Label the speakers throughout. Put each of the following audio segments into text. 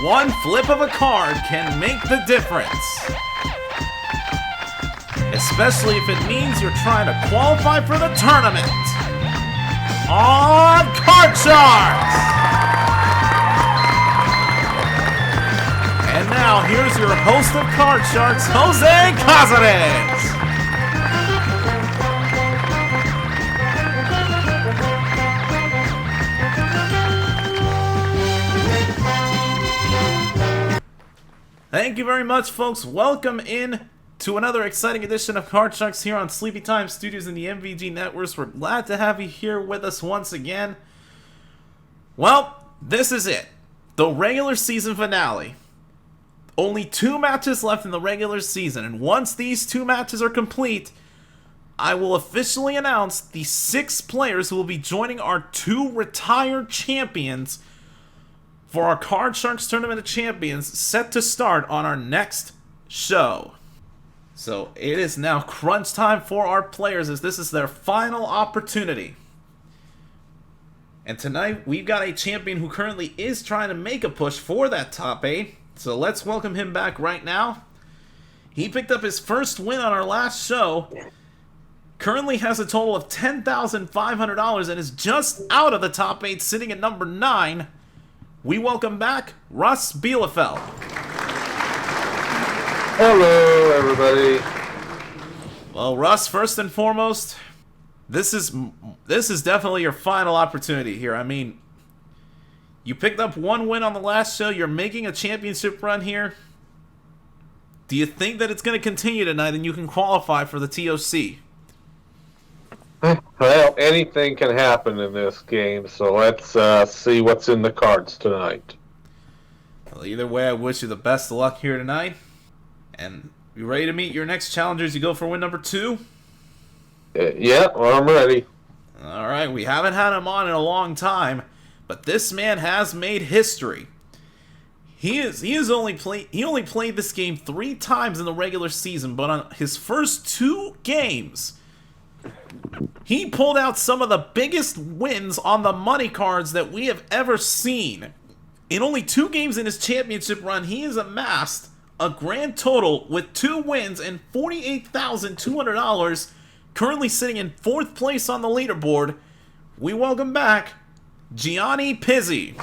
Speaker 1: one flip of a card can make the difference. Especially if it means you're trying to qualify for the tournament. On Card Sharks! And now, here's your host of Card Sharks, Jose Cazares. Thank you very much, folks. Welcome in to another exciting edition of Card Sharks here on Sleepy Time Studios in the MVG Networks. We're glad to have you here with us once again. Well, this is it. The regular season finale. Only 2 matches left in the regular season, and once these 2 matches are complete, I will officially announce the 6 players who will be joining our 2 retired champions for our Card Sharks Tournament of Champions, set to start on our next show. So it is now crunch time for our players, as this is their final opportunity. And tonight we've got a champion who currently is trying to make a push for that top 8. So let's welcome him back right now. He picked up his first win on our last show. Currently has a total of $10,500 and is just out of the top 8, sitting at number 9. We welcome back Russ Bielefeld.
Speaker 2: Hello, everybody.
Speaker 1: Well, Russ, first and foremost, this is definitely your final opportunity here. I mean, you picked up 1 win on the last show. You're making a championship run here. Do you think that it's going to continue tonight and you can qualify for the TOC?
Speaker 2: Well, anything can happen in this game, so let's see what's in the cards tonight.
Speaker 1: Well, either way, I wish you the best of luck here tonight. And you ready to meet your next challengers? You go for win number 2?
Speaker 2: Yeah, well, I'm ready.
Speaker 1: All right, we haven't had him on in a long time, but this man has made history. He only played this game 3 times in the regular season, but on his first 2 games, he pulled out some of the biggest wins on the money cards that we have ever seen. In only 2 games in his championship run, he has amassed a grand total with 2 wins and $48,200, currently sitting in 4th place on the leaderboard. We welcome back Gianni Pizzi.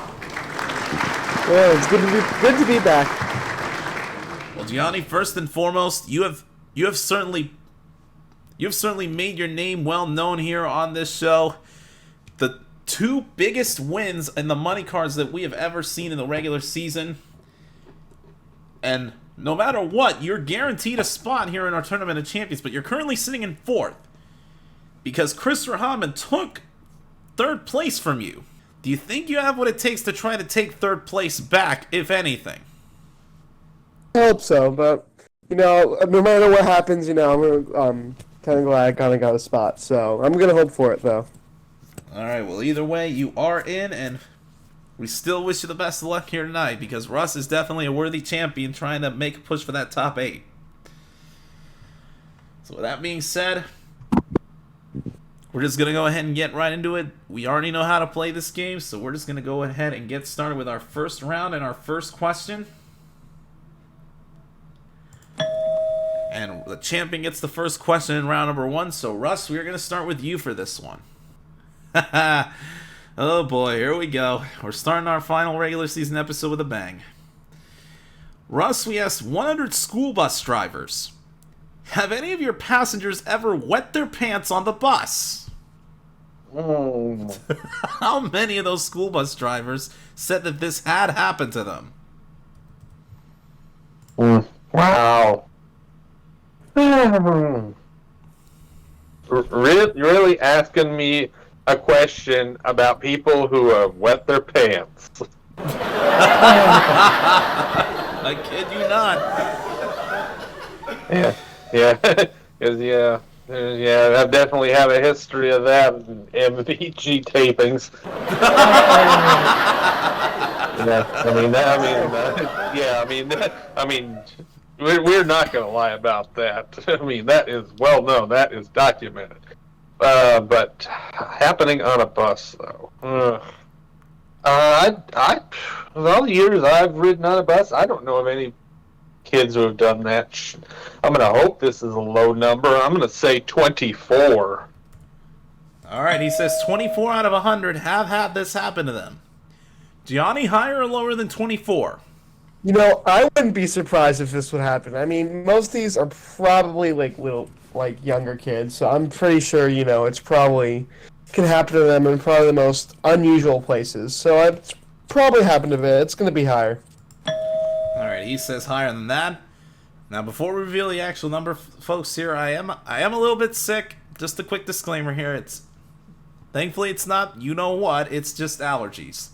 Speaker 3: Well, it's good to be back.
Speaker 1: Well, Gianni, first and foremost, you have certainly made your name well known here on this show. The 2 biggest wins in the money cards that we have ever seen in the regular season. And no matter what, you're guaranteed a spot here in our Tournament of Champions, but you're currently sitting in 4th because Chris Rahman took 3rd place from you. Do you think you have what it takes to try to take 3rd place back, if anything?
Speaker 3: I hope so, but, no matter what happens, I'm kind of glad I kind of got a spot, so I'm going to hope for it, though.
Speaker 1: Alright, well, either way, you are in, and we still wish you the best of luck here tonight, because Russ is definitely a worthy champion trying to make a push for that top 8. So with that being said, we're just going to go ahead and get right into it. We already know how to play this game, so we're just going to go ahead and get started with our first round and our first question. And the champion gets the first question in round number 1, so Russ, we're going to start with you for this one. Oh boy, here we go. We're starting our final regular season episode with a bang. Russ, we asked 100 school bus drivers, have any of your passengers ever wet their pants on the bus? How many of those school bus drivers said that this had happened to them?
Speaker 2: Wow. Really asking me a question about people who have wet their pants.
Speaker 1: I kid you not.
Speaker 2: Yeah, because I've definitely have a history of that in MVG tapings. We're not going to lie about that. I mean, that is well known. That is documented. But happening on a bus, though, With all the years I've ridden on a bus, I don't know of any kids who have done that. I'm gonna hope this is a low number. I'm gonna say 24.
Speaker 1: Alright, he says 24 out of 100 have had this happen to them. Gianni, higher or lower than 24?
Speaker 3: You know, I wouldn't be surprised if this would happen. I mean, most of these are probably like little, like younger kids, so I'm pretty sure, you know, it's probably can happen to them in probably the most unusual places. So it's probably happened to it. It's going to be higher.
Speaker 1: Alright, he says higher than that. Now, before we reveal the actual number, folks, here I am a little bit sick. Just a quick disclaimer here. Thankfully it's not you know what, it's just allergies.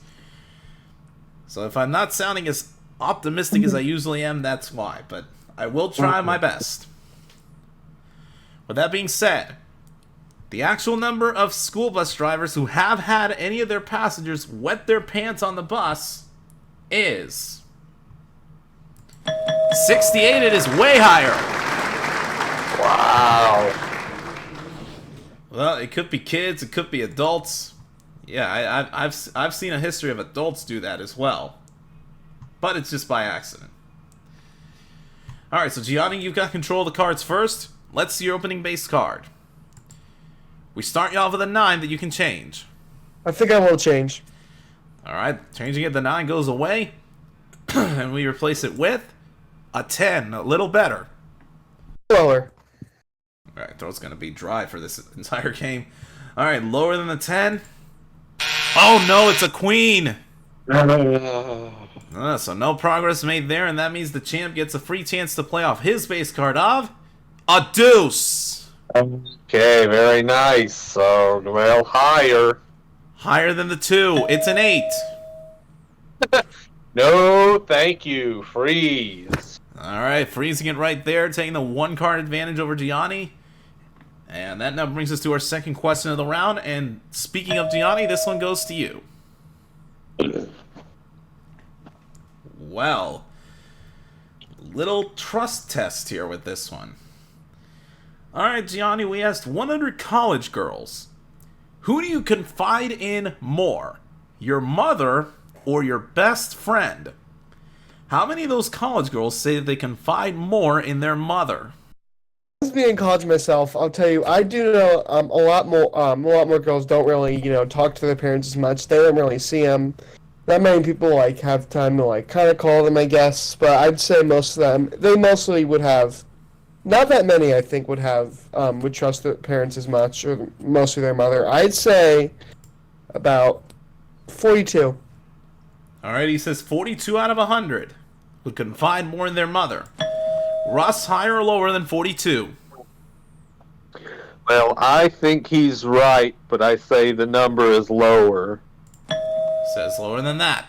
Speaker 1: So if I'm not sounding as optimistic as I usually am, that's why. But I will try my best. With that being said, the actual number of school bus drivers who have had any of their passengers wet their pants on the bus is 68. It is way higher.
Speaker 2: Wow.
Speaker 1: Well, it could be kids, it could be adults. Yeah, I've seen a history of adults do that as well. But it's just by accident. Alright, so Gianni, you've got control of the cards first. Let's see your opening base card. We start you off with a 9 that you can change.
Speaker 3: I think I will change.
Speaker 1: Alright, changing it, the 9 goes away. And we replace it with a 10, a little better.
Speaker 3: Lower.
Speaker 1: Alright, throat's gonna be dry for this entire game. Alright, lower than the 10. Oh no, it's a queen! So no progress made there, and that means the champ gets a free chance to play off his base card of a deuce.
Speaker 2: Okay, very nice. So, well, higher.
Speaker 1: Higher than the 2. It's an 8.
Speaker 2: No, thank you. Freeze.
Speaker 1: Alright, freezing it right there, taking the 1 card advantage over Gianni. And that now brings us to our second question of the round. And speaking of Gianni, this one goes to you. Well, little trust test here with this one. Alright, Gianni, we asked 100 college girls. Who do you confide in more? Your mother or your best friend? How many of those college girls say that they confide more in their mother?
Speaker 3: As being in college myself, I'll tell you, I do know a lot more girls don't really, you know, talk to their parents as much. They don't really see them. Not many people like have time to like kind of call them, I guess. But I'd say most of them, they mostly would have. Not that many, I think, would trust their parents as much, or mostly their mother. I'd say about 42.
Speaker 1: Alright, he says 42 out of 100 would confide more in their mother. Russ, higher or lower than 42?
Speaker 2: Well, I think he's right, but I say the number is lower.
Speaker 1: Says lower than that.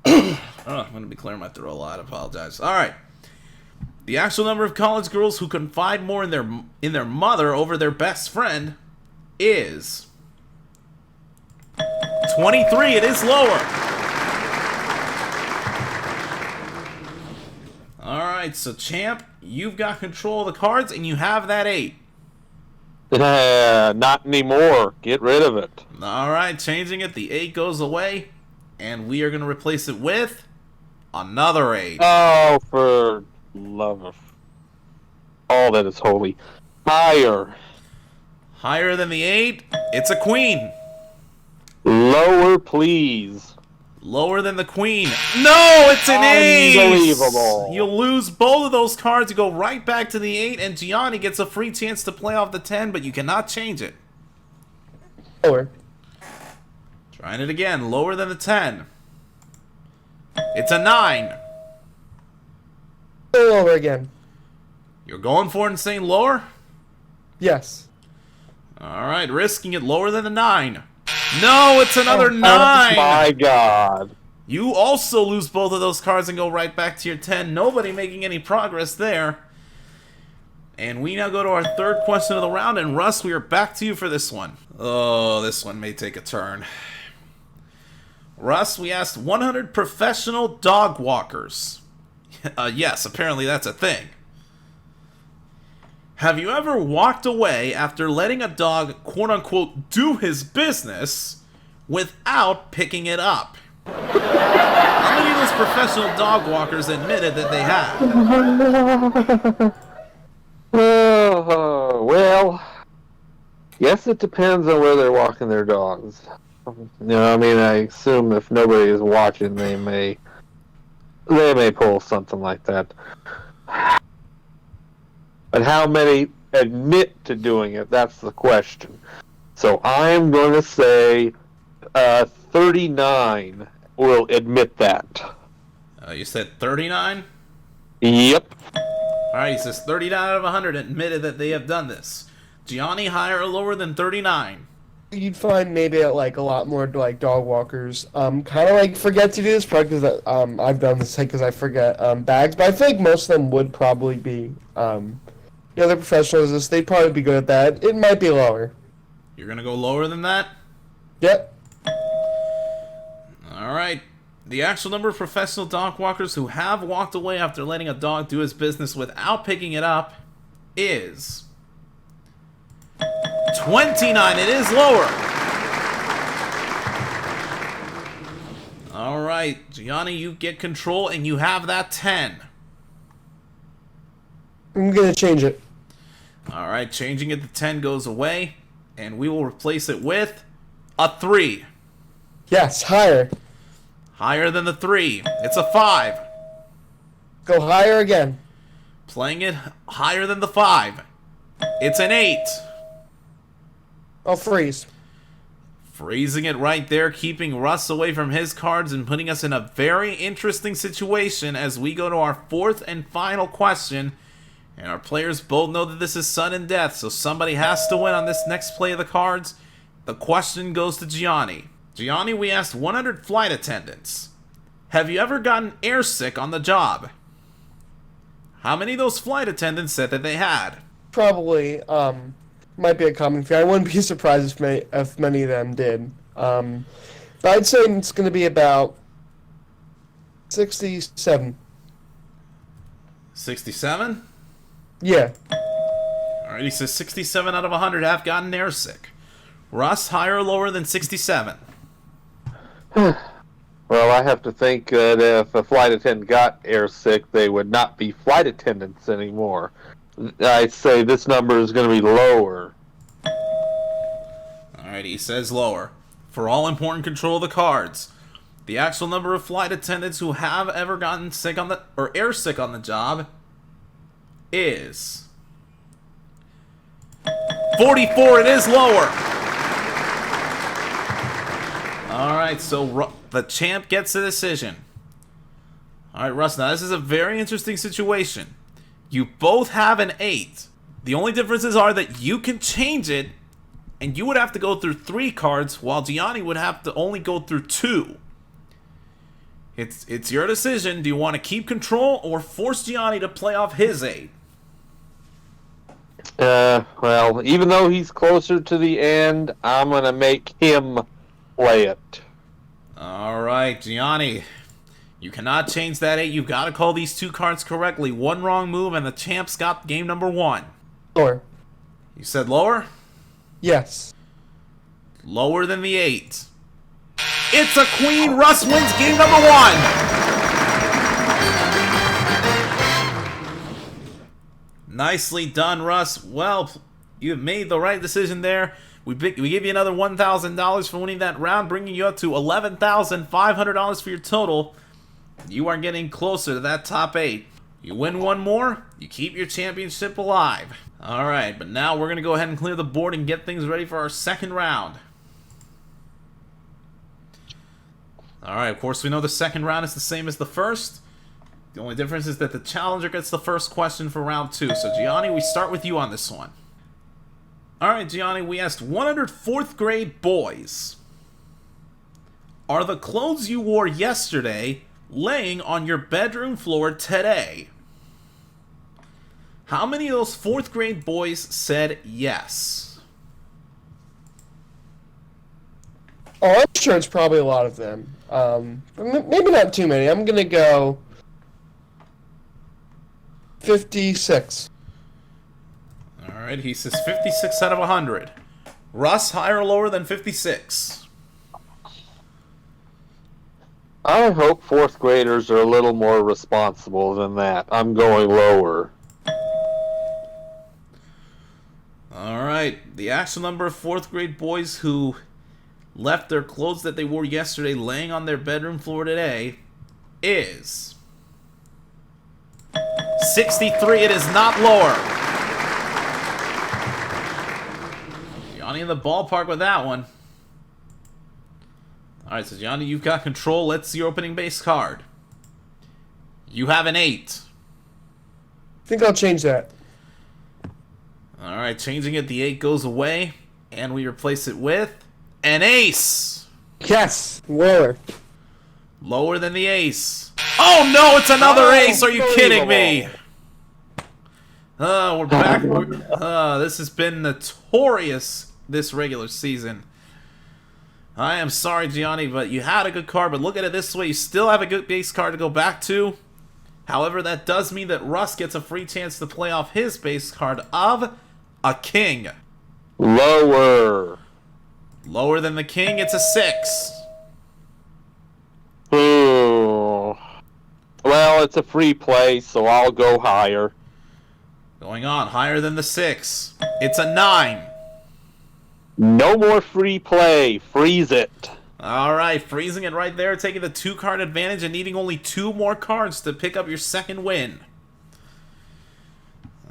Speaker 1: Oh, I'm going to be clearing my throat a lot. I apologize. Alright. The actual number of college girls who confide more in their mother over their best friend is 23. It is lower. Alright, so champ, you've got control of the cards and you have that 8.
Speaker 2: Not anymore. Get rid of it.
Speaker 1: Alright, changing it. The 8 goes away. And we are going to replace it with another 8.
Speaker 2: Oh, for love of all that is holy. Higher.
Speaker 1: Higher than the 8. It's a queen.
Speaker 2: Lower, please.
Speaker 1: Lower than the queen. No, it's an ace!
Speaker 2: Unbelievable.
Speaker 1: You'll lose both of those cards. You go right back to the 8, and Gianni gets a free chance to play off the 10, but you cannot change it.
Speaker 3: Lower.
Speaker 1: Trying it again. Lower than the 10. It's a 9.
Speaker 3: Lower again.
Speaker 1: You're going for it and saying lower?
Speaker 3: Yes.
Speaker 1: Alright, risking it lower than the 9. No, it's another 9!
Speaker 2: Oh my god.
Speaker 1: You also lose both of those cards and go right back to your 10. Nobody making any progress there. And we now go to our third question of the round. And Russ, we are back to you for this one. Oh, this one may take a turn. Russ, we asked 100 professional dog walkers. Yes, apparently that's a thing. Have you ever walked away after letting a dog, quote-unquote, do his business without picking it up? How many of those professional dog walkers admitted that they had?
Speaker 2: Well, yes, it depends on where they're walking their dogs. I mean, I assume if nobody is watching, they may pull something like that. But how many admit to doing it? That's the question. So I'm going to say 39 will admit that.
Speaker 1: You said 39?
Speaker 2: Yep.
Speaker 1: Alright, he says 39 out of 100 admitted that they have done this. Gianni, higher or lower than 39?
Speaker 3: You'd find maybe like a lot more like dog walkers kind of like forget to do this, probably because I've done this because I forget bags, but I think most of them would probably be the professionals. They'd probably be good at that. It might be lower.
Speaker 1: You're gonna go lower than that?
Speaker 3: Yep.
Speaker 1: Alright. The actual number of professional dog walkers who have walked away after letting a dog do his business without picking it up is 29. It is lower. Alright, Gianni, you get control and you have that 10.
Speaker 3: I'm gonna change it.
Speaker 1: Alright, changing it to 10 goes away, and we will replace it with a 3.
Speaker 3: Yes, higher.
Speaker 1: Higher than the 3. It's a 5.
Speaker 3: Go higher again.
Speaker 1: Playing it higher than the 5. It's an 8.
Speaker 3: I'll freeze.
Speaker 1: Freezing it right there, keeping Russ away from his cards and putting us in a very interesting situation as we go to our 4th and final question. And our players both know that this is sudden death, so somebody has to win on this next play of the cards. The question goes to Gianni. Gianni, we asked 100 flight attendants, have you ever gotten airsick on the job? How many of those flight attendants said that they had?
Speaker 3: Probably, might be a common fear. I wouldn't be surprised if many of them did. But I'd say it's going to be about 67.
Speaker 1: 67?
Speaker 3: Yeah.
Speaker 1: Alright, he says 67 out of 100 have gotten airsick. Russ, higher or lower than 67?
Speaker 2: Well, I have to think that if a flight attendant got airsick, they would not be flight attendants anymore. I'd say this number is going to be lower.
Speaker 1: Alright, he says lower. For all important control of the cards, the actual number of flight attendants who have ever gotten sick on the or airsick on the job is 44. It is lower. Alright, so the champ gets the decision. Alright, Russ, now this is a very interesting situation. You both have an 8. The only differences are that you can change it, and you would have to go through 3 cards, while Gianni would have to only go through 2. It's your decision. Do you want to keep control or force Gianni to play off his 8?
Speaker 2: Well, even though he's closer to the end, I'm going to make him play it.
Speaker 1: Alright, Gianni. You cannot change that 8. You've got to call these 2 cards correctly. One wrong move and the champ's got game number 1.
Speaker 3: Lower.
Speaker 1: You said lower?
Speaker 3: Yes.
Speaker 1: Lower than the 8. It's a queen. Russ wins game number 1. Nicely done, Russ. Well, you have made the right decision there. We give you another $1,000 for winning that round, bringing you up to $11,500 for your total. You are getting closer to that top 8. You win one more, you keep your championship alive. Alright, but now we're going to go ahead and clear the board and get things ready for our second round. Alright, of course we know the second round is the same as the first. The only difference is that the challenger gets the first question for round 2. So Gianni, we start with you on this one. Alright, Gianni, we asked 100 4th grade boys, are the clothes you wore yesterday laying on your bedroom floor today? How many of those 4th grade boys said yes?
Speaker 3: Oh, I'm sure it's probably a lot of them. Maybe not too many. I'm gonna go 56.
Speaker 1: Alright, he says 56 out of 100. Russ, higher or lower than 56?
Speaker 2: I hope fourth graders are a little more responsible than that. I'm going lower.
Speaker 1: All right. The actual number of fourth grade boys who left their clothes that they wore yesterday laying on their bedroom floor today is 63. It is not lower. Gianni in the ballpark with that one. Alright, so Gianni, you've got control. Let's see your opening base card. You have an 8.
Speaker 3: I think I'll change that.
Speaker 1: Alright, changing it. The 8 goes away. And we replace it with an ace.
Speaker 3: Yes, lower.
Speaker 1: Lower than the ace. Oh no, it's another ace. Are you kidding me? We're back. This has been notorious this regular season. I am sorry, Gianni, but you had a good card, but look at it this way. You still have a good base card to go back to. However, that does mean that Russ gets a free chance to play off his base card of a king.
Speaker 2: Lower.
Speaker 1: Lower than the king, it's a 6.
Speaker 2: Ooh. Well, it's a free play, so I'll go higher.
Speaker 1: Going on, higher than the 6. It's a 9.
Speaker 2: No more free play. Freeze it.
Speaker 1: Alright, freezing it right there, taking the 2-card advantage and needing only 2 more cards to pick up your second win.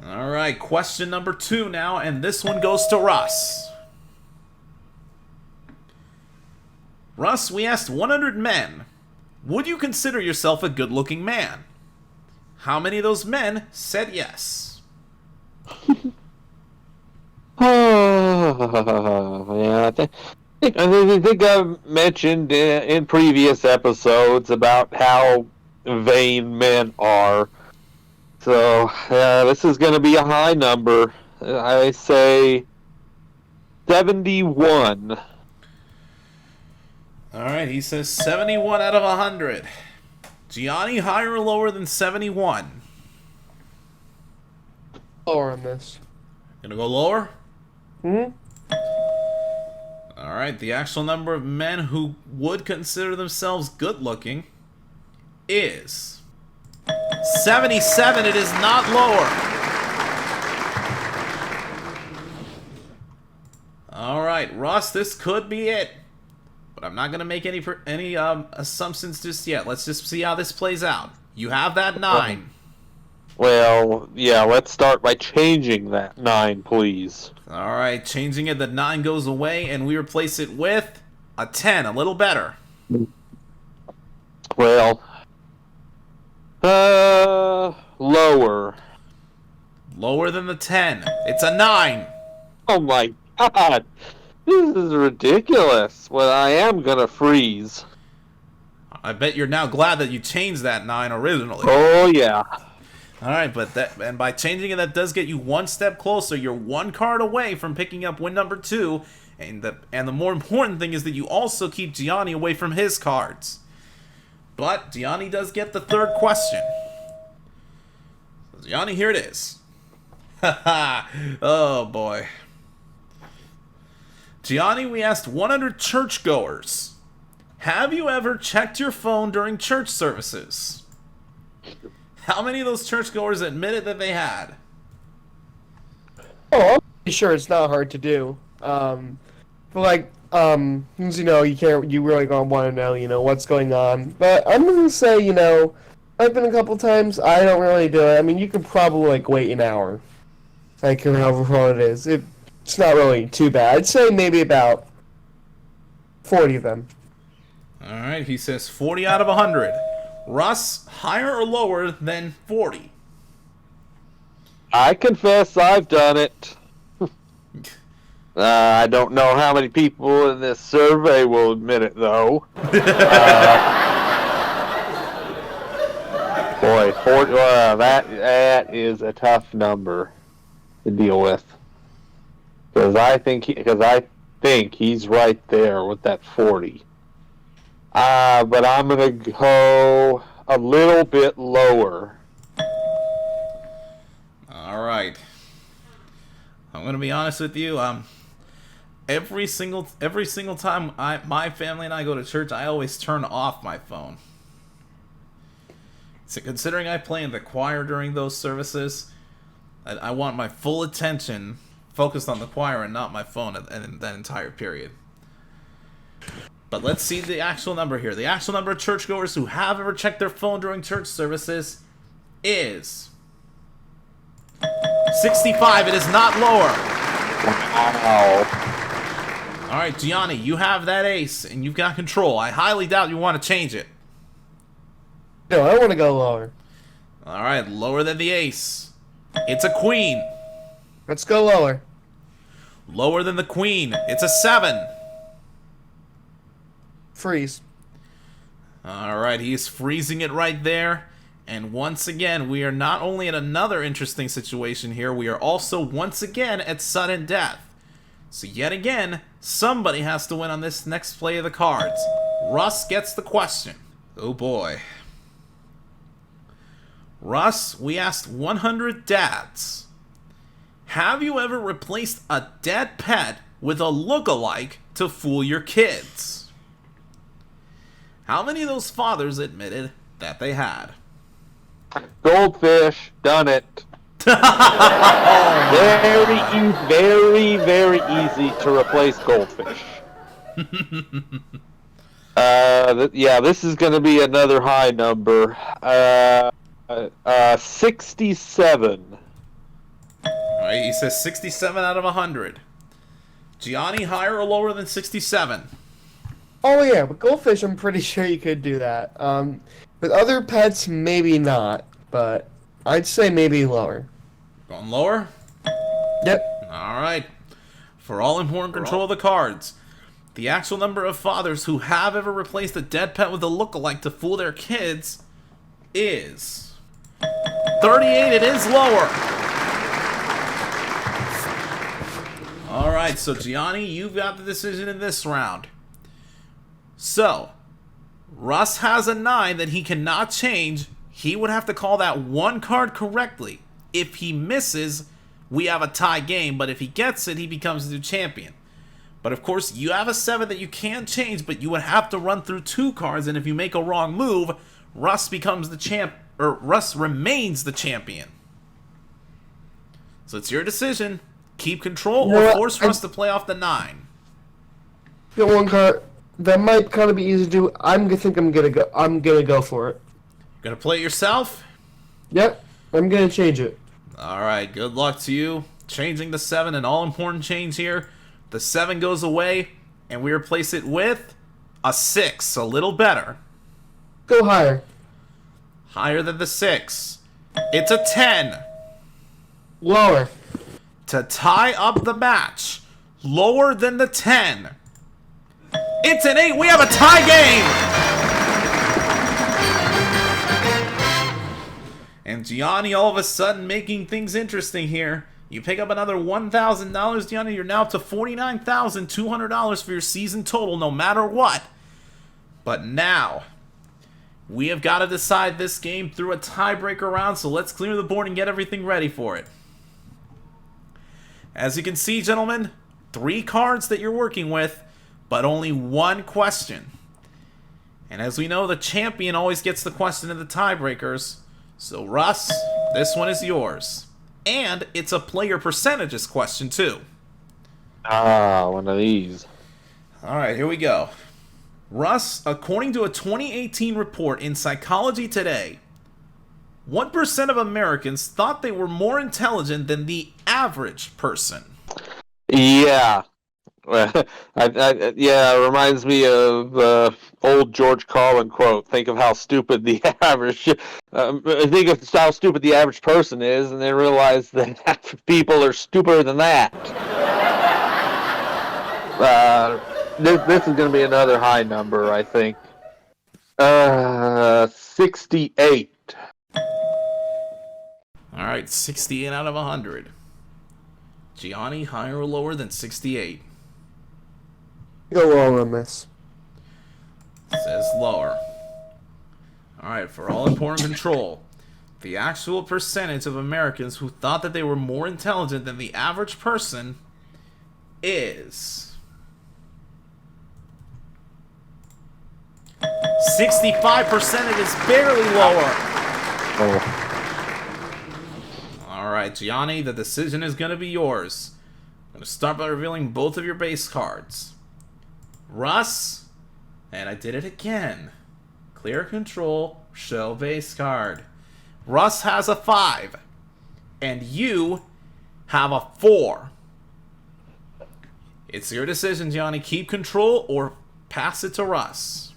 Speaker 1: Alright, question number 2 now, and this one goes to Russ. Russ, we asked 100 men, would you consider yourself a good-looking man? How many of those men said yes?
Speaker 2: Yeah, I think I've mentioned in previous episodes about how vain men are. So, this is going to be a high number. I say 71.
Speaker 1: Alright, he says 71 out of 100. Gianni, higher or lower than 71?
Speaker 3: Lower on this.
Speaker 1: Gonna go lower?
Speaker 3: Hmm?
Speaker 1: Alright, the actual number of men who would consider themselves good looking is 77. It is not lower. Alright, Russ, this could be it. But I'm not going to make any assumptions just yet. Let's just see how this plays out. You have that 9.
Speaker 2: Well, yeah, let's start by changing that 9, please.
Speaker 1: Alright, changing it, the 9 goes away, and we replace it with a 10, a little better.
Speaker 2: Well, lower.
Speaker 1: Lower than the 10. It's a 9.
Speaker 2: Oh my god! This is ridiculous. Well, I am gonna freeze.
Speaker 1: I bet you're now glad that you changed that 9 originally.
Speaker 2: Oh yeah.
Speaker 1: Alright, but by changing it, that does get you one step closer. You're 1 card away from picking up win number 2. And the more important thing is that you also keep Gianni away from his cards. But Gianni does get the 3rd question. So Gianni, here it is. Haha. Oh boy. Gianni, we asked 100 churchgoers, have you ever checked your phone during church services? How many of those churchgoers admitted that they had?
Speaker 3: Oh, I'm pretty sure it's not hard to do. But like, you know, you really gonna want to know, you know, what's going on. But I'm gonna say, you know, I've been a couple times. I don't really do it. I mean, you could probably like wait an hour, like however long it is. It's not really too bad. I'd say maybe about 40 of them.
Speaker 1: Alright, he says 40 out of 100. Russ, higher or lower than 40?
Speaker 2: I confess I've done it. I don't know how many people in this survey will admit it, though. Boy, 40, that is a tough number to deal with. Because I think he's right there with that 40. But I'm gonna go a little bit lower.
Speaker 1: Alright. I'm gonna be honest with you, Every single time my family and I go to church, I always turn off my phone. So considering I play in the choir during those services, I want my full attention focused on the choir and not my phone in that entire period. But let's see the actual number here. The actual number of churchgoers who have ever checked their phone during church services is 65. It is not lower.
Speaker 2: Wow.
Speaker 1: Alright, Gianni, you have that ace, and you've got control. I highly doubt you want to change it.
Speaker 3: No, I want to go lower.
Speaker 1: Alright, lower than the ace. It's a queen.
Speaker 3: Let's go lower.
Speaker 1: Lower than the queen. It's a 7.
Speaker 3: Freeze.
Speaker 1: Alright, he's freezing it right there. And once again, we are not only in another interesting situation here, we are also once again at sudden death. So yet again, somebody has to win on this next play of the cards. Russ gets the question. Oh boy. Russ, we asked 100 dads. Have you ever replaced a dead pet with a look-alike to fool your kids? How many of those fathers admitted that they had?
Speaker 2: Goldfish, done it. Very easy to replace goldfish. Yeah, this is going to be another high number. 67.
Speaker 1: Alright, he says 67 out of 100. Gianni, higher or lower than 67?
Speaker 3: Oh yeah, with goldfish, I'm pretty sure you could do that. With other pets, maybe not, but I'd say maybe lower.
Speaker 1: Going lower?
Speaker 3: Yep.
Speaker 1: Alright. For all important control of the cards, the actual number of fathers who have ever replaced a dead pet with a look-alike to fool their kids is 38. It is lower. Alright, so Gianni, you've got the decision in this round. So, Russ has a 9 that he cannot change. He would have to call that one card correctly. If he misses, we have a tie game, but if he gets it, he becomes the new champion. But of course, you have a 7 that you can't change, but you would have to run through 2 cards, and if you make a wrong move, Russ becomes the champ, or Russ remains the champion. So it's your decision. Keep control or force Russ to play off the 9.
Speaker 3: Get one card. That might kind of be easy to do. I'm gonna go for it.
Speaker 1: Gonna play it yourself?
Speaker 3: Yep. I'm gonna change it.
Speaker 1: Alright, good luck to you. Changing the 7, an all-important change here. The 7 goes away, and we replace it with a 6, a little better.
Speaker 3: Go higher.
Speaker 1: Higher than the 6. It's a 10.
Speaker 3: Lower.
Speaker 1: To tie up the match, lower than the 10. It's an 8. We have a tie game! And Gianni all of a sudden making things interesting here. You pick up another $1,000, Gianni. You're now up to $49,200 for your season total, no matter what. But now, we have got to decide this game through a tiebreaker round, so let's clear the board and get everything ready for it. As you can see, gentlemen, 3 cards that you're working with, but only 1 question. And as we know, the champion always gets the question in the tiebreakers. So, Russ, this one is yours. And it's a player percentages question, too.
Speaker 2: Ah, one of these.
Speaker 1: Alright, here we go. Russ, according to a 2018 report in Psychology Today, 1% of Americans thought they were more intelligent than the average person.
Speaker 2: Yeah. Yeah, it reminds me of old George Carlin quote. Think of how stupid the average, think of how stupid the average person is, and then realize that half people are stupider than that. This is going to be another high number, I think. 68.
Speaker 1: Alright, 68 out of 100. Gianni, higher or lower than 68?
Speaker 3: Go lower on this.
Speaker 1: Says lower. Alright, for all important control, the actual percentage of Americans who thought that they were more intelligent than the average person is 65%, it is barely lower.
Speaker 2: Oh.
Speaker 1: Alright, Gianni, the decision is going to be yours. I'm going to start by revealing both of your base cards. Russ, and I did it again. Clear control, show base card. Russ has a 5, and you have a 4. It's your decision, Gianni. Keep control or pass it to Russ.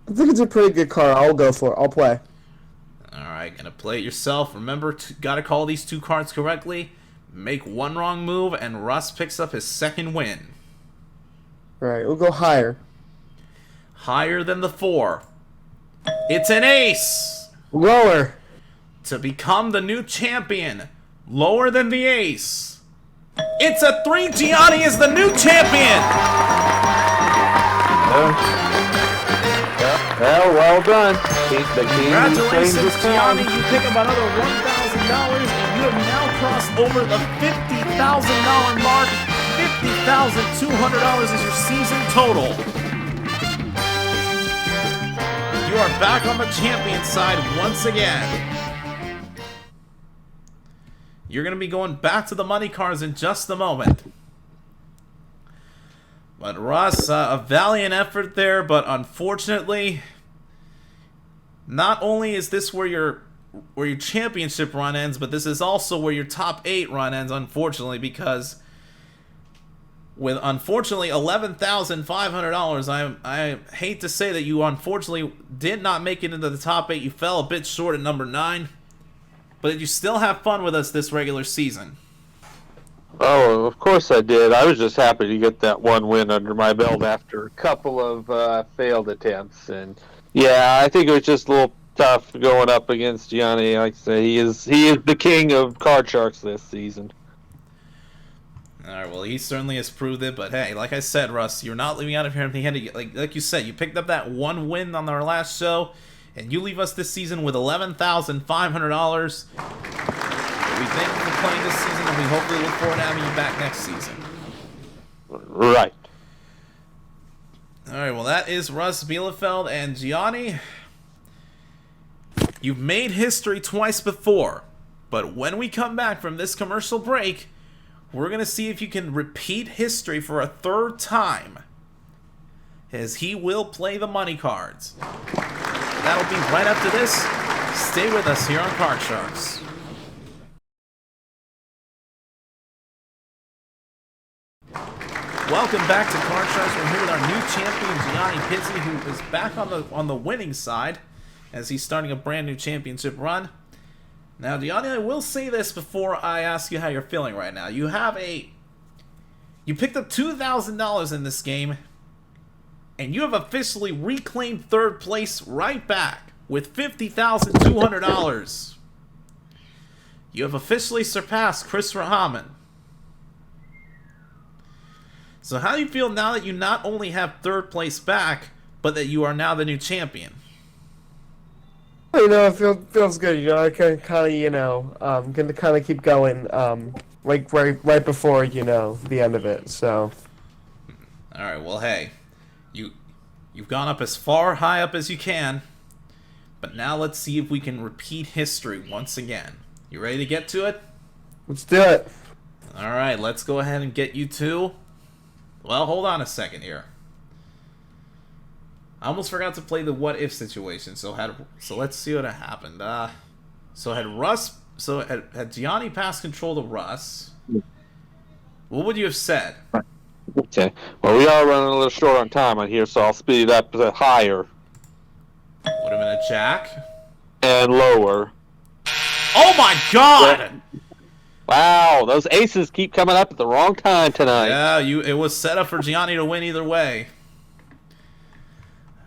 Speaker 3: I think it's a pretty good card. I'll go for it. I'll play.
Speaker 1: Alright, gonna play it yourself. Remember, gotta call these 2 cards correctly. Make one wrong move, and Russ picks up his second win.
Speaker 3: Alright, we'll go higher.
Speaker 1: Higher than the 4. It's an ace!
Speaker 3: Lower.
Speaker 1: To become the new champion. Lower than the ace. It's a 3. Gianni is the new champion!
Speaker 2: Well done.
Speaker 1: Congratulations, Gianni. You pick up another $1,000, and you have now crossed over the $50,000 mark. $50,200 is your season total. You are back on the champion side once again. You're going to be going back to the money cards in just a moment. But Russ, a valiant effort there, but unfortunately, not only is this where your championship run ends, but this is also where your top 8 run ends, unfortunately, because with unfortunately $11,500, I hate to say that you unfortunately did not make it into the top 8. You fell a bit short at number 9, but you still have fun with us this regular season.
Speaker 2: Oh, of course I did. I was just happy to get that one win under my belt after a couple of failed attempts. And yeah, I think it was just a little tough going up against Gianni. Like I say, he is the king of card sharks this season.
Speaker 1: All right, well, he certainly has proved it. But hey, like I said, Russ, you're not leaving out of here empty-handed. Like you said, you picked up that one win on our last show, and you leave us this season with $11,500. We thank you for playing this season, and we hopefully look forward to having you back next season.
Speaker 2: Right.
Speaker 1: All right, well, that is Russ Bielefeld and Gianni. You've made history twice before, but when we come back from this commercial break, we're going to see if you can repeat history for a 3rd time, as he will play the money cards. That'll be right after this. Stay with us here on Card Sharks. Welcome back to Card Sharks. We're here with our new champion, Gianni Pizzi, who is back on the winning side as he's starting a brand new championship run. Now, Gianni, I will say this before I ask you how you're feeling right now. You picked up $2,000 in this game, and you have officially reclaimed 3rd place right back with $50,200. You have officially surpassed Chris Rahaman. So how do you feel now that you not only have 3rd place back, but that you are now the new champion?
Speaker 3: You know, it feels good. You know, I can kind of, going to kind of keep going, like right before, the end of it. So.
Speaker 1: All right. Well, hey, you've gone up as far high up as you can, but now let's see if we can repeat history once again. You ready to get to it?
Speaker 3: Let's do it.
Speaker 1: All right. Let's go ahead and get you to. Well, hold on a second here. I almost forgot to play the what if situation. So let's see what happened. Had Gianni passed control to Russ, what would you have said?
Speaker 2: Okay. Well, we are running a little short on time on here, so I'll speed it up to higher.
Speaker 1: Would have been a jack.
Speaker 2: And lower.
Speaker 1: Oh my God!
Speaker 2: Wow, those aces keep coming up at the wrong time tonight.
Speaker 1: Yeah, it was set up for Gianni to win either way.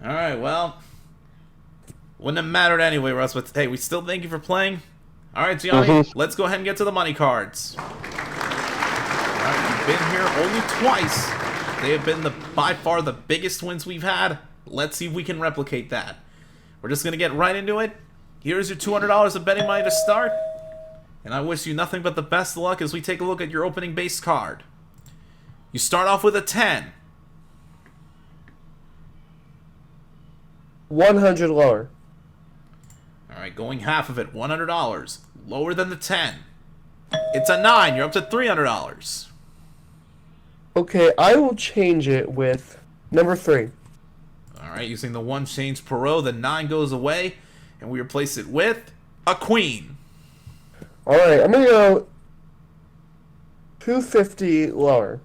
Speaker 1: All right, well, wouldn't have mattered anyway, Russ. But hey, we still thank you for playing. All right, Gianni, let's go ahead and get to the money cards. All right, you've been here only twice. They have been by far the biggest wins we've had. Let's see if we can replicate that. We're just gonna get right into it. Here's your $200 of betting money to start. And I wish you nothing but the best of luck as we take a look at your opening base card. You start off with a 10.
Speaker 3: 100 lower.
Speaker 1: All right, going half of it, $100. Lower than the 10. It's a 9. You're up to $300.
Speaker 3: Okay, I will change it with number 3.
Speaker 1: All right, using the 1 change per row, the 9 goes away, and we replace it with a queen.
Speaker 3: All right, I'm gonna go 250 lower.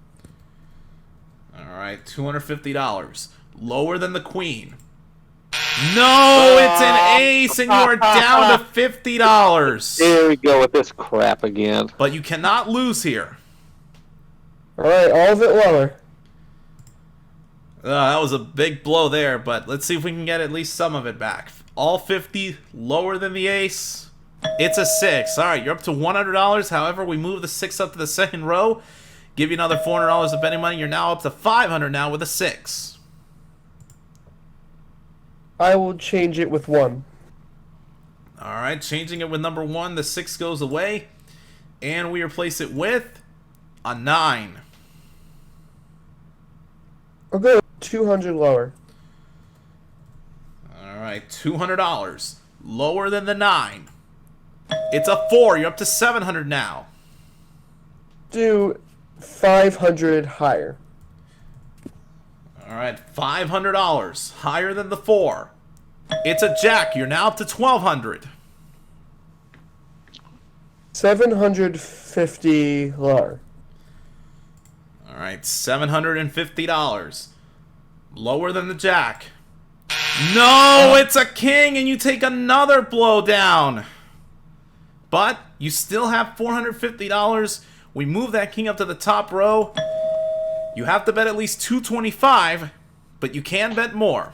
Speaker 1: All right, $250. Lower than the queen. No, it's an ace, and you are down to $50.
Speaker 2: Here we go with this crap again.
Speaker 1: But you cannot lose here.
Speaker 3: All right, all of it lower.
Speaker 1: That was a big blow there, but let's see if we can get at least some of it back. All 50 lower than the ace. It's a 6. All right, you're up to $100. However, we move the 6 up to the second row. Give you another $400 of betting money. You're now up to $500 now with a 6.
Speaker 3: I will change it with 1.
Speaker 1: All right, changing it with number 1. The 6 goes away. And we replace it with a 9.
Speaker 3: I'll go 200 lower.
Speaker 1: All right, $200. Lower than the 9. It's a 4. You're up to $700 now.
Speaker 3: Do 500 higher.
Speaker 1: All right, $500. Higher than the 4. It's a jack. You're now up to $1,200.
Speaker 3: 750 lower.
Speaker 1: All right, $750. Lower than the jack. No, it's a king, and you take another blow down. But you still have $450. We move that king up to the top row. You have to bet at least $225, but you can bet more.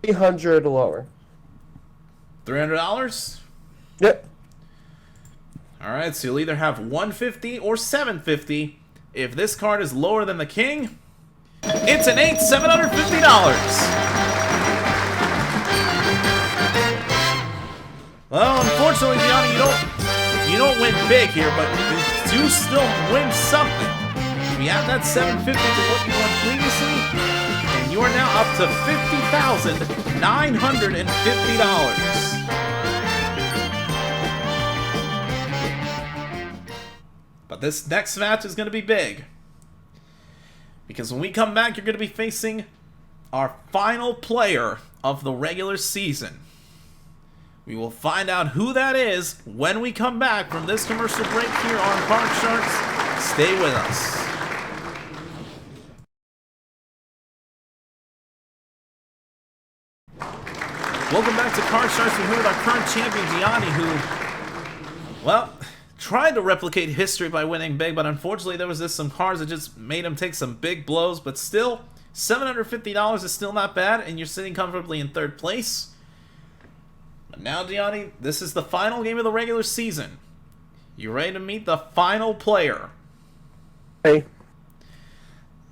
Speaker 3: 300 lower.
Speaker 1: $300?
Speaker 3: Yep.
Speaker 1: All right, so you'll either have $150 or $750. If this card is lower than the king, it's an 8, $750. Well, unfortunately, Gianni, you don't win big here, but you do still win something. We add that $750 to what you won previously, and you are now up to $50,950. But this next match is going to be big. Because when we come back, you're going to be facing our final player of the regular season. We will find out who that is when we come back from this commercial break here on Card Sharks. Stay with us. Welcome back to Card Sharks. We're here with our current champion, Gianni, who, well, tried to replicate history by winning big, but unfortunately there was just some cards that just made him take some big blows. But still, $750 is still not bad, and you're sitting comfortably in third place. But now, Gianni, this is the final game of the regular season. You ready to meet the final player?
Speaker 3: Hey.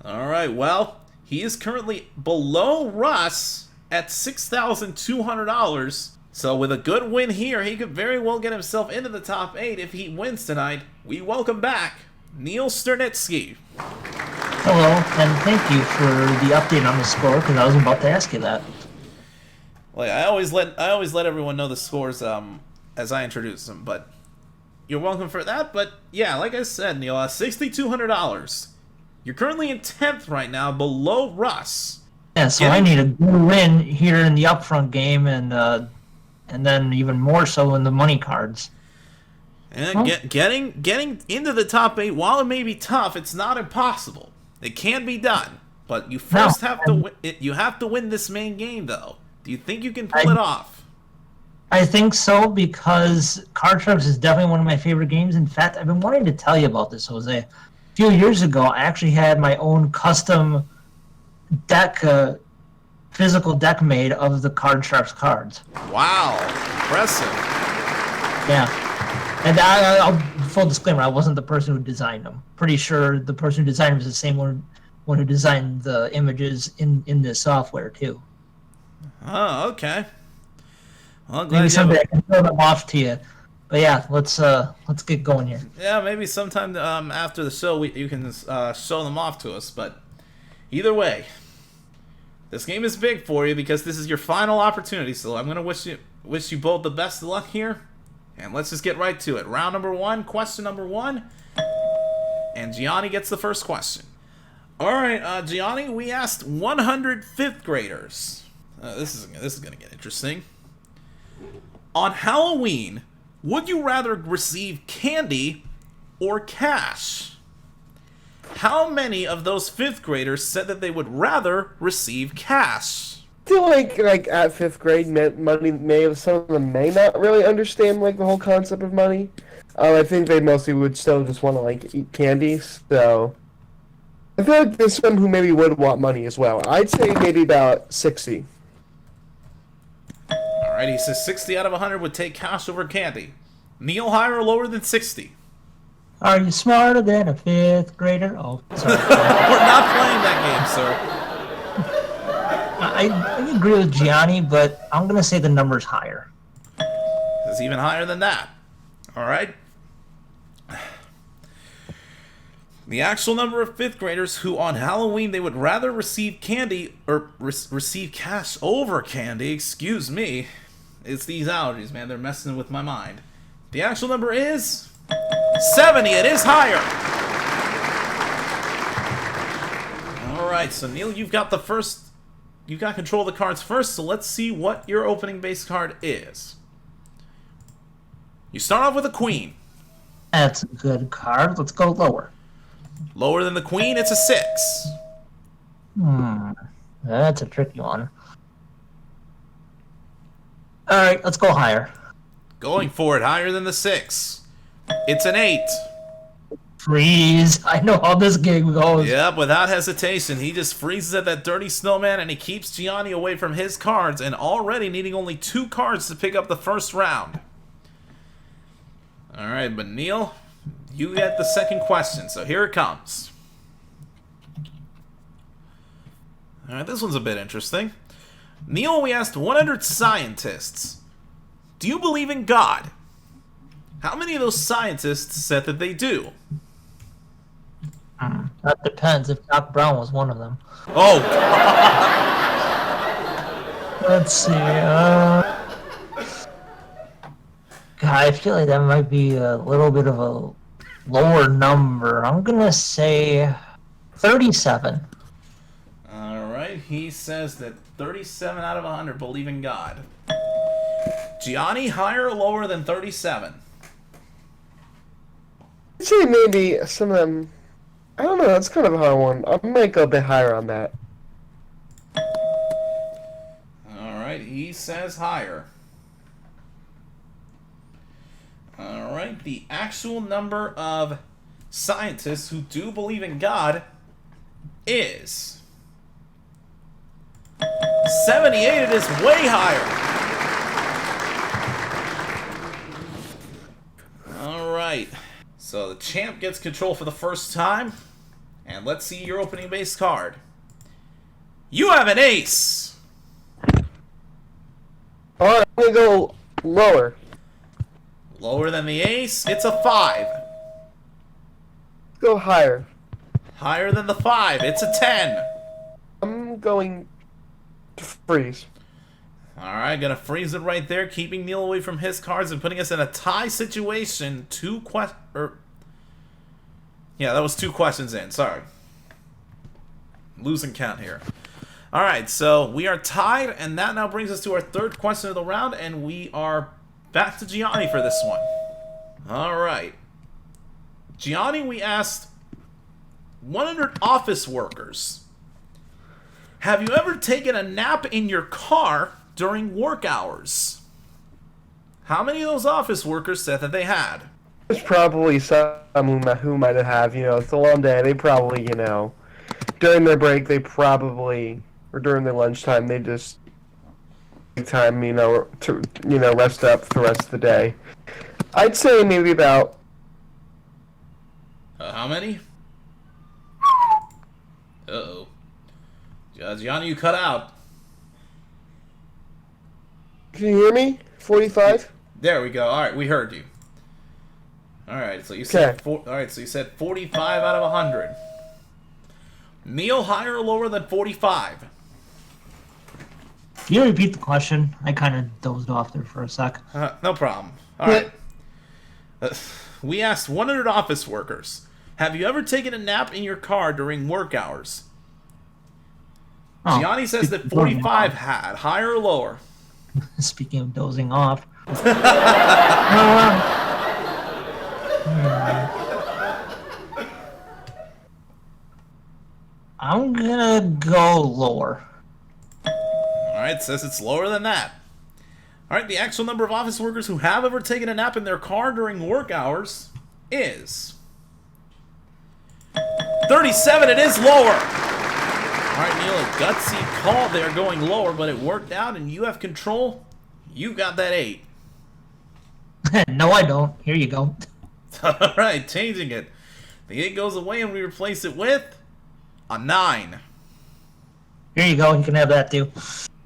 Speaker 1: Alright, well, he is currently below Russ at $6,200. So with a good win here, he could very well get himself into the top 8 if he wins tonight. We welcome back Neil Sternitsky.
Speaker 4: Hello, and thank you for the update on the score, because I was about to ask you that.
Speaker 1: Well, I always let everyone know the scores as I introduce them, but you're welcome for that. But yeah, like I said, Neil, $6,200. You're currently in 10th right now, below Russ.
Speaker 4: Yeah, so I need a good win here in the upfront game, and then even more so in the money cards.
Speaker 1: And getting into the top 8, while it may be tough, it's not impossible. It can be done, but you first have to you have to win this main game, though. Do you think you can pull it off?
Speaker 4: I think so, because Card Sharks is definitely one of my favorite games. In fact, I've been wanting to tell you about this, Jose. A few years ago, I actually had my own custom deck, physical deck made of the Card Sharks cards.
Speaker 1: Wow, impressive.
Speaker 4: Yeah. And I'll full disclaimer, I wasn't the person who designed them. Pretty sure the person who designed them is the same one who designed the images in this software, too.
Speaker 1: Oh, okay. Well, I'm glad
Speaker 4: Maybe someday I can throw them off to you. But yeah, let's get going here.
Speaker 1: Yeah, maybe sometime after the show you can show them off to us. But either way, This game is big for you because this is your final opportunity, so I'm going to wish you both the best of luck here. And let's just get right to it. Round number 1, question number 1. And Gianni gets the first question. Alright, Gianni, we asked 100 fifth graders. This is going to get interesting. On Halloween, would you rather receive candy or cash? How many of those fifth graders said that they would rather receive cash?
Speaker 3: I feel like at 5th grade, some of them may not really understand like the whole concept of money. I think they mostly would still just want to like eat candy. So I feel like there's some who maybe would want money as well. I'd say maybe about 60.
Speaker 1: Alright, he says 60 out of 100 would take cash over candy. Neil, higher or lower than 60?
Speaker 4: Are you smarter than a 5th grader? Oh, sorry.
Speaker 1: We're not playing that game, sir.
Speaker 4: I agree with Gianni, but I'm going to say the number's higher.
Speaker 1: It's even higher than that. Alright. The actual number of fifth graders who on Halloween they would rather receive candy, or receive cash over candy, excuse me. It's these allergies, man. They're messing with my mind. The actual number is 70. It is higher. Alright, so Neil, you've got control of the cards first, so let's see what your opening base card is. You start off with a queen.
Speaker 4: That's a good card. Let's go lower.
Speaker 1: Lower than the queen, it's a 6.
Speaker 4: That's a tricky one. Alright, let's go higher.
Speaker 1: Going for it, higher than the 6. It's an 8.
Speaker 4: Freeze. I know how this game goes.
Speaker 1: Yep, without hesitation, he just freezes at that dirty snowman and he keeps Gianni away from his cards and already needing only 2 cards to pick up the first round. Alright, but Neil, you get the second question, so here it comes. Alright, this one's a bit interesting. Neil, we asked 100 scientists, do you believe in God? How many of those scientists said that they do?
Speaker 4: That depends if Doc Brown was one of them.
Speaker 1: Oh,
Speaker 4: Let's see. God, I feel like that might be a little bit of a lower number. I'm gonna say 37.
Speaker 1: Alright, he says that 37 out of 100 believe in God. Gianni, higher or lower than 37?
Speaker 3: I'd say maybe some of them. I don't know. That's kind of a hard one. I might go a bit higher on that.
Speaker 1: Alright, he says higher. Alright, the actual number of scientists who do believe in God is 78. It is way higher. Alright, so the champ gets control for the first time. And let's see your opening base card. You have an ace!
Speaker 3: Alright, I'm gonna go lower.
Speaker 1: Lower than the ace, it's a 5.
Speaker 3: Go higher.
Speaker 1: Higher than the 5, it's a 10.
Speaker 3: I'm going to freeze.
Speaker 1: Alright, gonna freeze it right there, keeping Neil away from his cards and putting us in a tie situation. Yeah, that was 2 questions in, sorry. Losing count here. Alright, so we are tied, and that now brings us to our third question of the round, and we are back to Gianni for this one. Alright. Gianni, we asked 100 office workers. Have you ever taken a nap in your car during work hours? How many of those office workers said that they had?
Speaker 3: There's probably some who might have, it's a long day. They probably, during their break, or during their lunchtime, they just take time, to, rest up for the rest of the day. I'd say maybe about...
Speaker 1: How many? Uh-oh. Gianni, you cut out.
Speaker 3: Can you hear me? 45?
Speaker 1: There we go. Alright, we heard you. Alright, so you said so you said 45 out of 100. Neil, higher or lower than 45?
Speaker 4: Can you repeat the question? I kind of dozed off there for a sec.
Speaker 1: No problem. All right. We asked 100 office workers, have you ever taken a nap in your car during work hours?
Speaker 4: Oh,
Speaker 1: Gianni says that 45 had. Higher or lower?
Speaker 4: Speaking of dozing off. I'm gonna go lower.
Speaker 1: Alright, says it's lower than that. Alright, the actual number of office workers who have ever taken a nap in their car during work hours is 37. It is lower. Alright, Neil, a gutsy call there going lower, but it worked out and you have control. You got that 8.
Speaker 4: No, I don't. Here you go.
Speaker 1: Alright, changing it. The 8 goes away and we replace it with a 9.
Speaker 4: Here you go. You can have that too.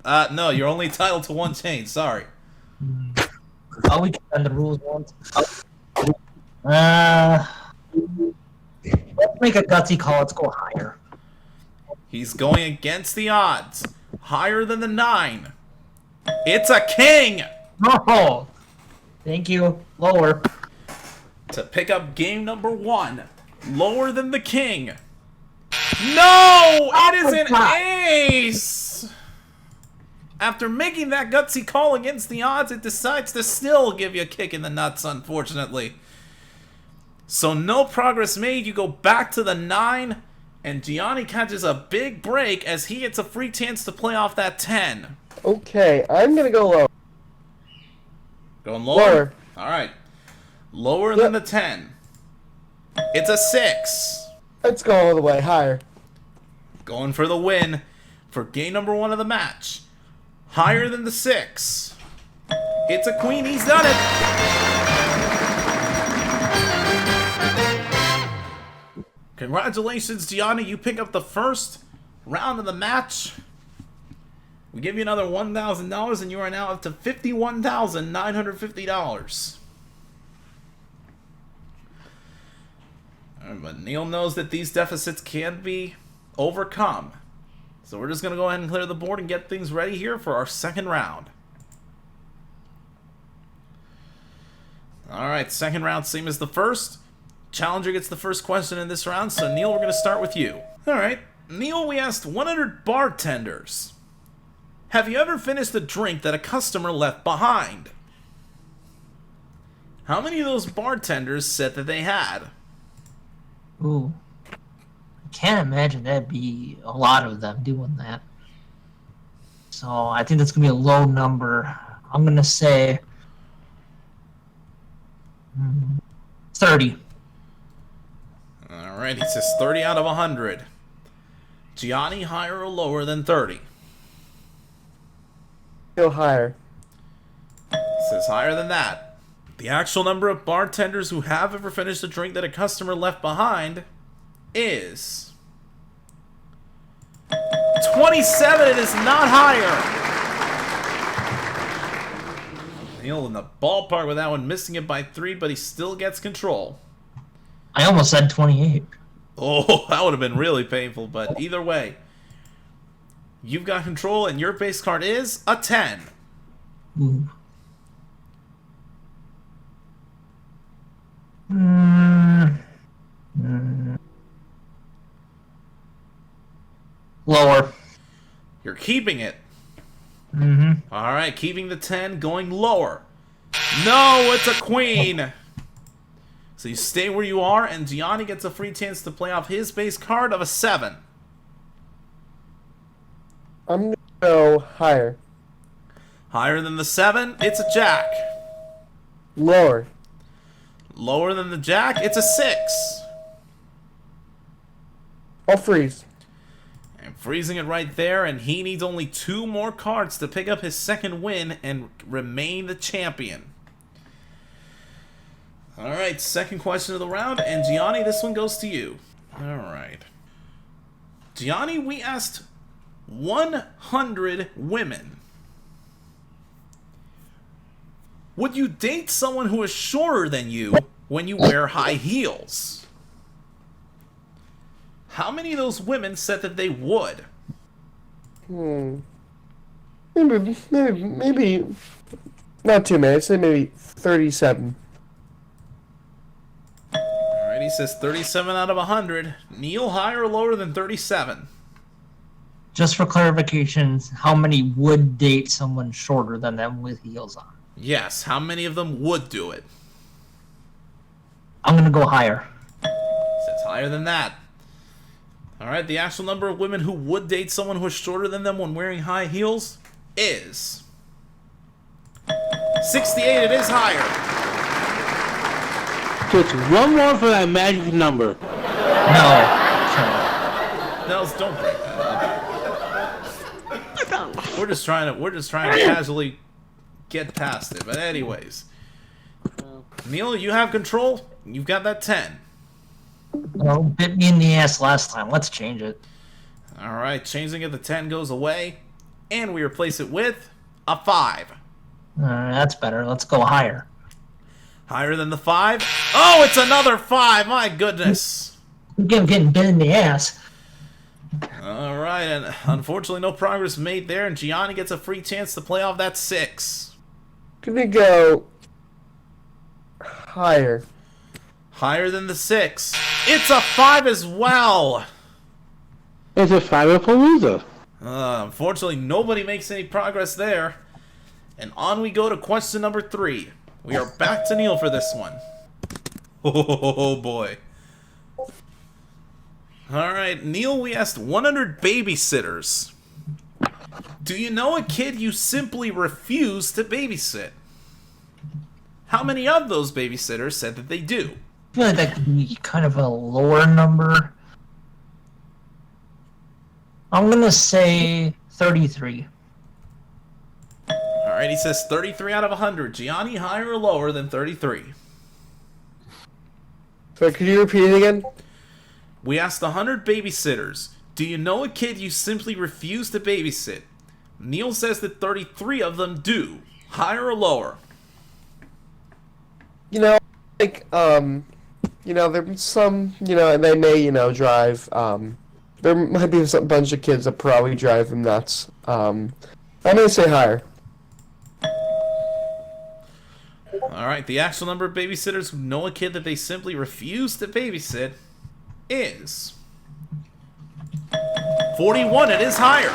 Speaker 1: No, you're only entitled to 1 change. Sorry.
Speaker 4: Oh, we can bend the rules once. Let's make a gutsy call. Let's go higher.
Speaker 1: He's going against the odds. Higher than the 9. It's a king!
Speaker 4: Oh, thank you. Lower.
Speaker 1: To pick up game number 1. Lower than the king. No! It is an ace! After making that gutsy call against the odds, it decides to still give you a kick in the nuts, unfortunately. So no progress made. You go back to the 9, and Gianni catches a big break as he gets a free chance to play off that 10.
Speaker 3: Okay, I'm gonna go low.
Speaker 1: Going lower?
Speaker 3: Lower.
Speaker 1: Alright. Lower than the 10. It's a 6.
Speaker 3: Let's go all the way higher.
Speaker 1: Going for the win for game number 1 of the match. Higher than the 6. It's a queen. He's done it. Congratulations, Gianni. You pick up the first round of the match. We give you another $1,000, and you are now up to $51,950. But Neil knows that these deficits can be overcome. So we're just going to go ahead and clear the board and get things ready here for our second round. Alright, second round, same as the first. Challenger gets the first question in this round, so Neil, we're going to start with you. Alright, Neil, we asked 100 bartenders, have you ever finished a drink that a customer left behind? How many of those bartenders said that they had?
Speaker 4: Ooh. I can't imagine that'd be a lot of them doing that. So I think that's going to be a low number. I'm going to say 30.
Speaker 1: Alright, he says 30 out of 100. Gianni, higher or lower than 30?
Speaker 3: Go higher.
Speaker 1: Says higher than that. The actual number of bartenders who have ever finished a drink that a customer left behind is 27. It is not higher. Neil in the ballpark with that one, missing it by 3, but he still gets control.
Speaker 4: I almost said 28.
Speaker 1: Oh, that would have been really painful, but either way, you've got control, and your base card is a 10.
Speaker 4: Ooh. Lower.
Speaker 1: You're keeping it.
Speaker 4: Mm-hmm.
Speaker 1: Alright, keeping the 10, going lower. No, it's a queen. So you stay where you are, and Gianni gets a free chance to play off his base card of a 7.
Speaker 3: I'm gonna go higher.
Speaker 1: Higher than the 7, it's a jack.
Speaker 3: Lower.
Speaker 1: Lower than the jack, it's a 6.
Speaker 3: I'll freeze.
Speaker 1: And freezing it right there, and he needs only 2 more cards to pick up his second win and remain the champion. Alright, second question of the round, and Gianni, this one goes to you. Alright. Gianni, we asked 100 women. Would you date someone who is shorter than you when you wear high heels? How many of those women said that they would?
Speaker 3: maybe not too many. I'd say maybe 37.
Speaker 1: Alright, he says 37 out of 100. Neil, higher or lower than 37?
Speaker 4: Just for clarification, how many would date someone shorter than them with heels on?
Speaker 1: Yes, how many of them would do it?
Speaker 4: I'm gonna go higher.
Speaker 1: Says higher than that. Alright, the actual number of women who would date someone who is shorter than them when wearing high heels is 68. It is higher.
Speaker 5: Just one more for that magic number.
Speaker 4: No.
Speaker 1: Nels, don't break that up. We're just trying to casually get past it. But anyways, Neil, you have control. You've got that 10.
Speaker 4: Well, bit me in the ass last time. Let's change it.
Speaker 1: All right, changing it. The 10 goes away, and we replace it with a 5.
Speaker 4: That's better. Let's go higher.
Speaker 1: Higher than the 5. Oh, it's another 5. My goodness.
Speaker 4: I'm getting bit in the ass.
Speaker 1: All right, and unfortunately, no progress made there, and Gianni gets a free chance to play off that 6.
Speaker 3: Gonna go higher.
Speaker 1: Higher than the 6. It's a 5 as well.
Speaker 5: It's a five-a-palooza.
Speaker 1: Unfortunately, nobody makes any progress there. And on we go to question number 3. We are back to Neil for this one. Oh boy. Alright, Neil, we asked 100 babysitters. Do you know a kid you simply refuse to babysit? How many of those babysitters said that they do?
Speaker 4: I feel like that could be kind of a lower number. I'm gonna say 33.
Speaker 1: Alright, he says 33 out of 100. Gianni, higher or lower than 33?
Speaker 3: So could you repeat it again?
Speaker 1: We asked 100 babysitters. Do you know a kid you simply refuse to babysit? Neil says that 33 of them do. Higher or lower?
Speaker 3: Like, there's some, and they may, drive, there might be a bunch of kids that probably drive them nuts. I'm gonna say higher.
Speaker 1: Alright, the actual number of babysitters who know a kid that they simply refuse to babysit is 41. It is higher.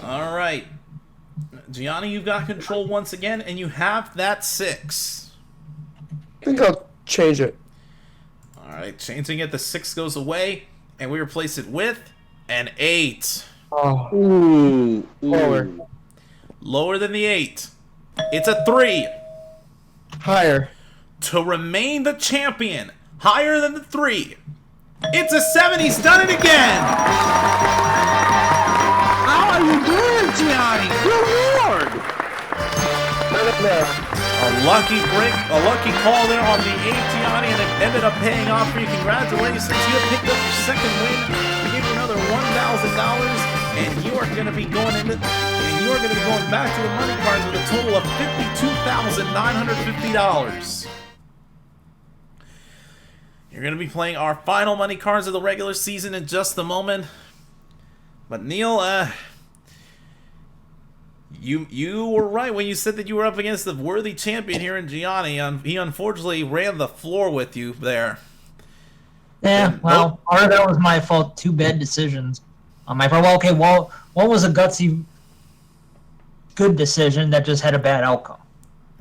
Speaker 1: Alright. Gianni, you've got control once again, and you have that 6.
Speaker 3: I think I'll change it.
Speaker 1: Alright, changing it, the 6 goes away, and we replace it with an 8.
Speaker 3: Oh,
Speaker 5: Ooh.
Speaker 3: lower.
Speaker 1: Lower than the 8. It's a 3.
Speaker 3: Higher.
Speaker 1: To remain the champion, higher than the 3. It's a 7. He's done it again.
Speaker 5: How are you doing, Gianni? Good lord!
Speaker 1: A lucky call there on the 8, Gianni, and it ended up paying off for you. Congratulations, you have picked up your second win. We give you another $1,000, and you are going to be going back to the money cards with a total of $52,950. You're going to be playing our final money cards of the regular season in just a moment. But Neil, you were right when you said that you were up against the worthy champion here in Gianni. He unfortunately ran the floor with you there.
Speaker 4: Yeah, well, part of that was my fault. 2 bad decisions on my part. Well, okay, one was a gutsy, good decision that just had a bad outcome.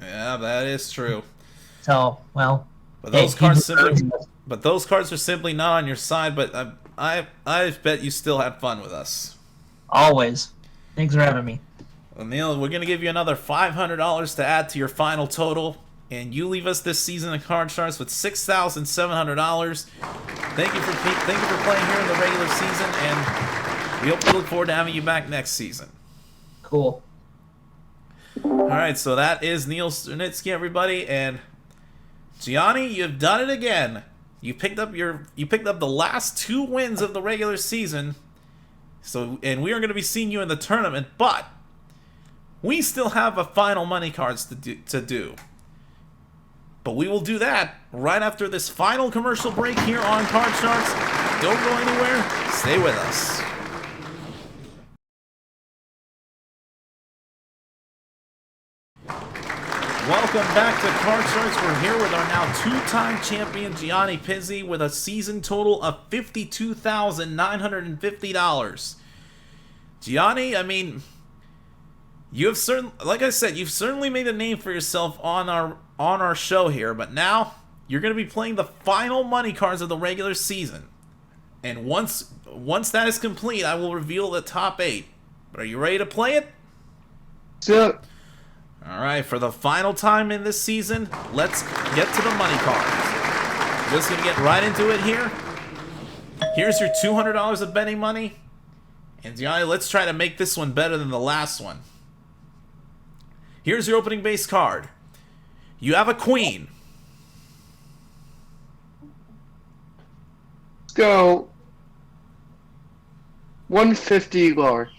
Speaker 1: Yeah, that is true.
Speaker 4: So, well,
Speaker 1: But those cards are simply not on your side. But I bet you still had fun with us.
Speaker 4: always. Thanks for having me.
Speaker 1: Well, Neil, we're gonna give you another $500 to add to your final total, and you leave us this season of Card Sharks with $6,700. Thank you for playing here in the regular season, and we look forward to having you back next season.
Speaker 4: Cool.
Speaker 1: All right, so that is Neil Sternitsky, everybody, and Gianni, you've done it again. You picked up the last 2 wins of the regular season. So, and we are going to be seeing you in the tournament, but we still have a final money cards to do. But we will do that right after this final commercial break here on Card Sharks. Don't go anywhere. Stay with us. Welcome back to Card Sharks. We're here with our now two-time champion Gianni Pizzi with a season total of $52,950. Gianni, I mean, you've certainly made a name for yourself on our show here, but now you're going to be playing the final money cards of the regular season. And once that is complete, I will reveal the top 8. But are you ready to play it?
Speaker 3: So,
Speaker 1: Alright, for the final time in this season, let's get to the money cards. Just gonna get right into it here. Here's your $200 of betting money. And Gianni, let's try to make this one better than the last one. Here's your opening base card. You have a queen.
Speaker 3: let's go 150 lower.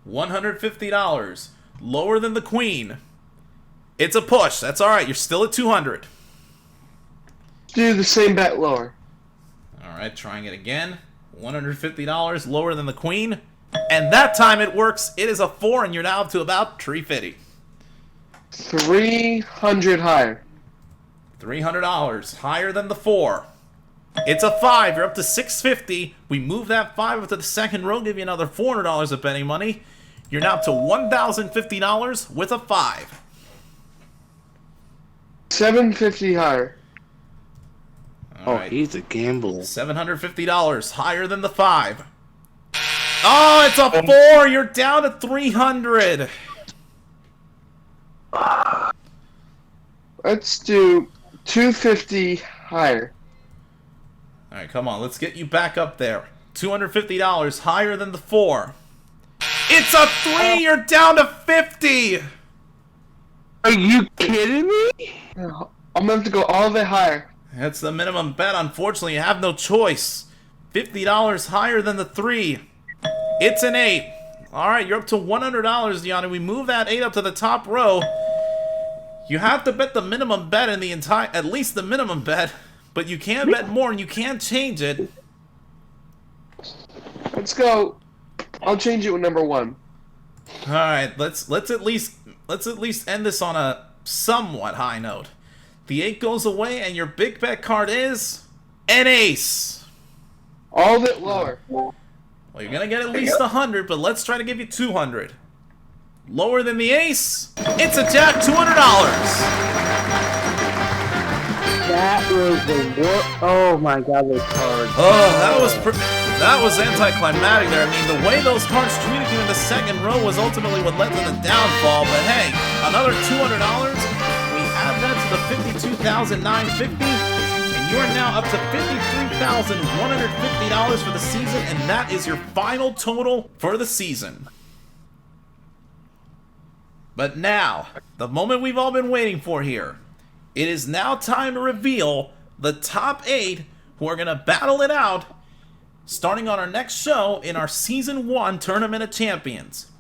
Speaker 1: $150. Lower than the queen. It's a push. That's alright. You're still at 200.
Speaker 3: Do the same bet lower.
Speaker 1: Alright, trying it again. $150 lower than the queen. And that time it works. It is a 4, and you're now up to about 350.
Speaker 3: 300 higher.
Speaker 1: $300 higher than the 4. It's a 5. You're up to 650. We move that 5 up to the second row, give you another $400 of betting money. You're now up to $1,050 with a 5.
Speaker 3: 750 higher.
Speaker 1: Alright.
Speaker 5: he's a gambler.
Speaker 1: $750 higher than the 5. Oh, it's a 4. You're down to 300.
Speaker 3: Let's do 250 higher.
Speaker 1: Alright, come on. Let's get you back up there. $250 higher than the 4. It's a 3. You're down to 50.
Speaker 5: Are you kidding me?
Speaker 3: I'm gonna have to go all the way higher.
Speaker 1: That's the minimum bet. Unfortunately, you have no choice. $50 higher than the 3. It's an 8. Alright, you're up to $100, Gianni. We move that 8 up to the top row. You have to bet the minimum bet in the entire... At least the minimum bet. But you can bet more and you can change it.
Speaker 3: Let's go. I'll change it with number 1.
Speaker 1: Alright, let's at least end this on a somewhat high note. The 8 goes away and your big bet card is... an ace.
Speaker 3: All of it lower.
Speaker 1: Well, you're gonna get at least 100, but let's try to give you 200. Lower than the ace, it's a jack, $200.
Speaker 5: That was the worst. Oh my god, those cards.
Speaker 1: Oh, that was anticlimactic there. I mean, the way those cards treated you in the second row was ultimately what led to the downfall. But hey, another $200. We add that to the $52,950, and you are now up to $53,150 for the season, and that is your final total for the season. But now, the moment we've all been waiting for here. It is now time to reveal the top 8 who are going to battle it out starting on our next show in our Season 1 Tournament of Champions.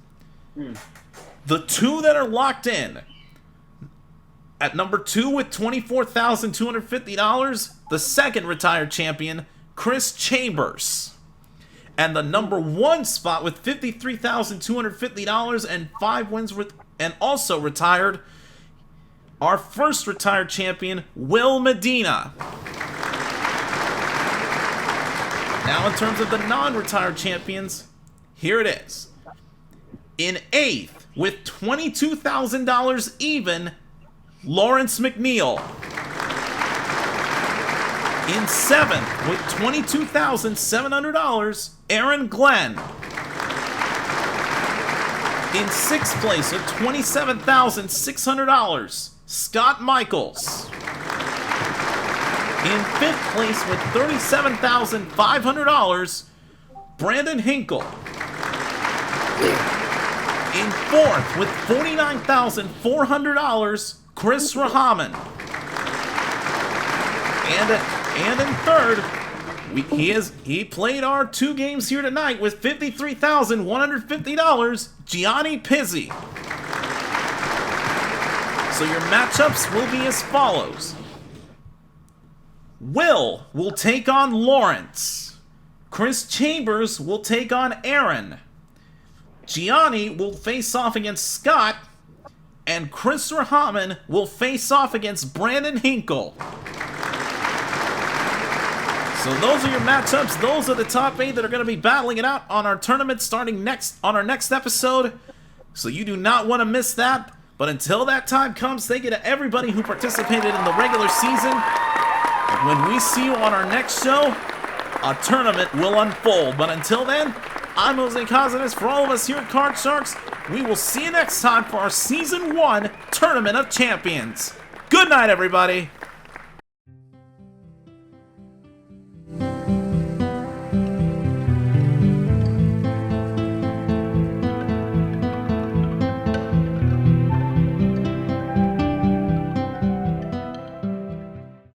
Speaker 1: The 2 that are locked in. At number 2 with $24,250, the second retired champion, Chris Chambers. And the number 1 spot with $53,250 and 5 wins and also retired, our first retired champion, Will Medina. Now in terms of the non-retired champions, here it is. In 8th, with $22,000 even, Lawrence McNeil. In 7th, with $22,700, Aaron Glenn. In 6th place, with $27,600, Scott Michaels. In 5th place, with $37,500, Brandon Hinkle. In 4th, with $49,400, Chris Rahaman. And in 3rd, he played our 2 games here tonight with $53,150, Gianni Pizzi. So your matchups will be as follows. Will take on Lawrence. Chris Chambers will take on Aaron. Gianni will face off against Scott. and Chris Rahman will face off against Brandon Hinkle. So those are your matchups. Those are the top 8 that are going to be battling it out on our tournament starting on our next episode. So you do not want to miss that. But until that time comes, thank you to everybody who participated in the regular season. And when we see you on our next show, a tournament will unfold. But until then, I'm Jose Cazares. For all of us here at Card Sharks, we will see you next time for our Season 1 Tournament of Champions. Good night, everybody.